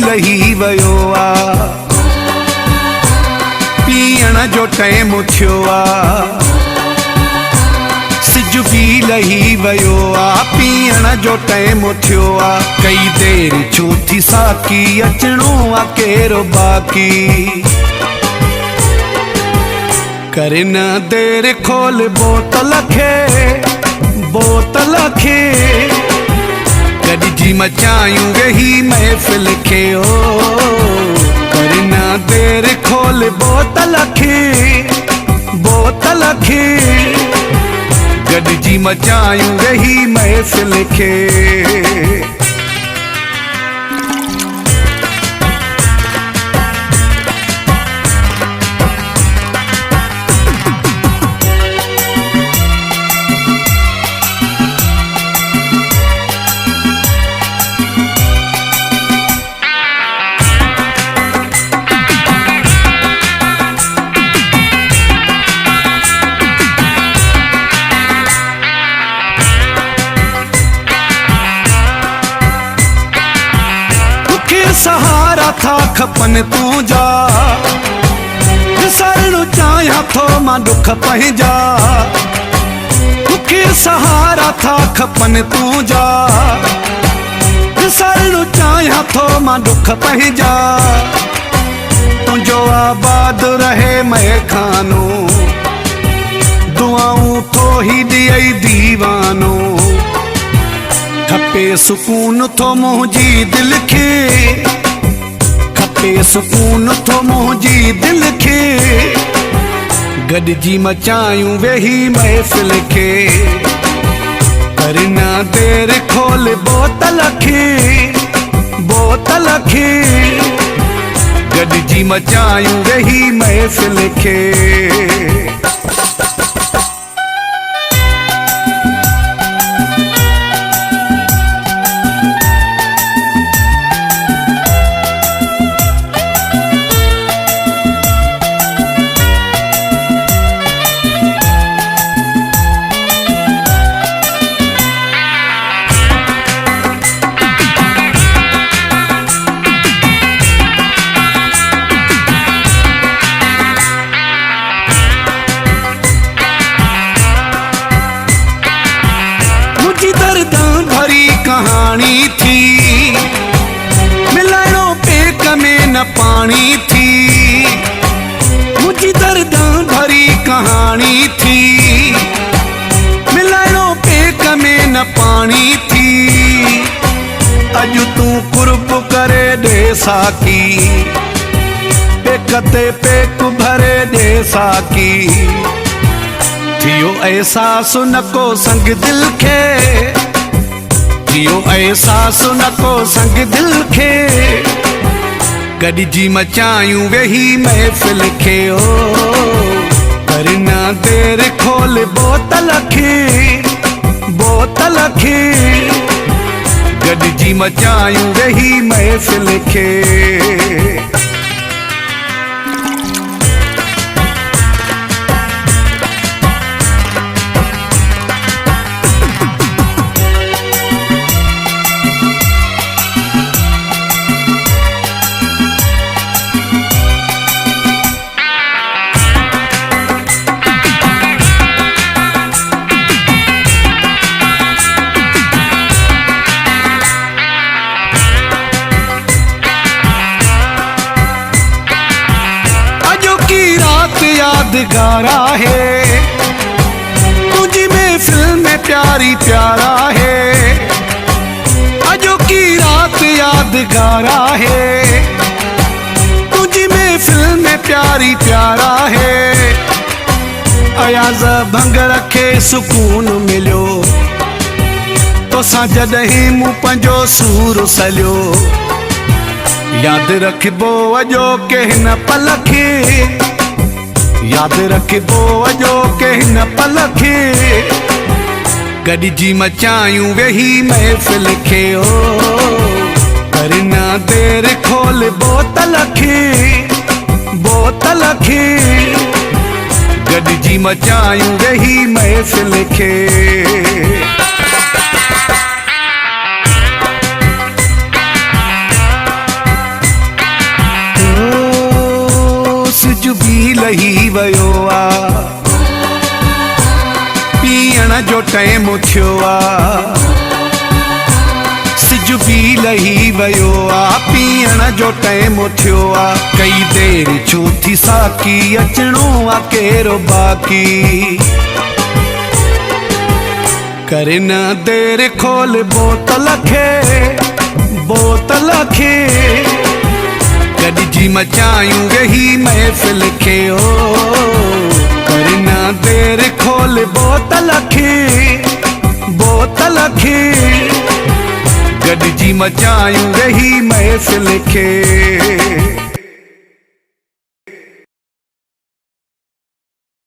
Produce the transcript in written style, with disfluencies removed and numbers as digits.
लही वयो आ पीअण जो टाइम थियो आ। सिज भी लही वयो आ पीअण जो टाइम थियो आ। कई देर छो थी साकी अचणो आ केरो बाकी। करे न देर खोल बोतल खे गॾिजी मचायूं वेही महफ़िल खे ओ। करे न देर खोल बोतल खे गॾिजी मचायूं वेही महफ़िल खे। सहारा था खपन तुझा विसरणु चाहियां थो मां दुख पंहिंजा। तोखे सहारा था खपन तुझा विसरणु चाहियां थो मां दुख पंहिंजा। तुंहिंजो आबाद रहे महखानो दुआऊं थो ही ॾियई दीवानो। खपे सुकून थो मुंहिंजी दिलि खे खपे सुकून थो मुंहिंजी दिलि खे गॾिजी मचायूं वेही महफ़िल खे। कर न देर खोल बोतल खे गॾिजी मचायूं वेही महफ़िल खे। कहानी थी मिलणो पेक में न पानी थी। मुझी दर्दां भरी कहानी थी मिलणो पेक में न पानी थी। अॼु तूं कुर्ब करे ॾे साकी पेक ते पेक भरे ॾे साकी। थियो एहसास न को संग दिल खे थियो एहसास न को संग दिल खे गॾिजी मचायूं वेही महफ़िल खे ओ। कर न देर खोल बोतल खे गॾिजी मचायूं वेही महफ़िल खे। यादगार है तुझी महफ़िल में प्यारी प्यारा है। अजो की रात यादगार है तुझी महफ़िल में प्यारी प्यारा है। अयाज़ भंग रख खे सुकून मिलियो, तोसां जॾहिं मूं पंहिंजो सूर सलियो। यादि रखिबो अॼोके हिन पल खे, यादि रखिबो अॼोके हिन पल खे, गॾिजी मचायूं वेही महफ़िल खे। कर ना देर खोल बोतल खे, बोतल खे, गॾिजी मचायूं वेही महफ़िल खे। सिज बि लही वियो आ, पीअण जो टाइम थियो आ। सिज बि लही वियो आ, पीअण जो टाइम थियो आ। कई देर छो थी साकी, अचणो आ केरो बाकी। कर न देर खोल बोतल खे, बोतल खे, गॾिजी मचायूं वेही महफ़िल खे। कर न देर खोल बोतल खे, बोतल खे, गॾिजी मचायूं वेही महफ़िल खे।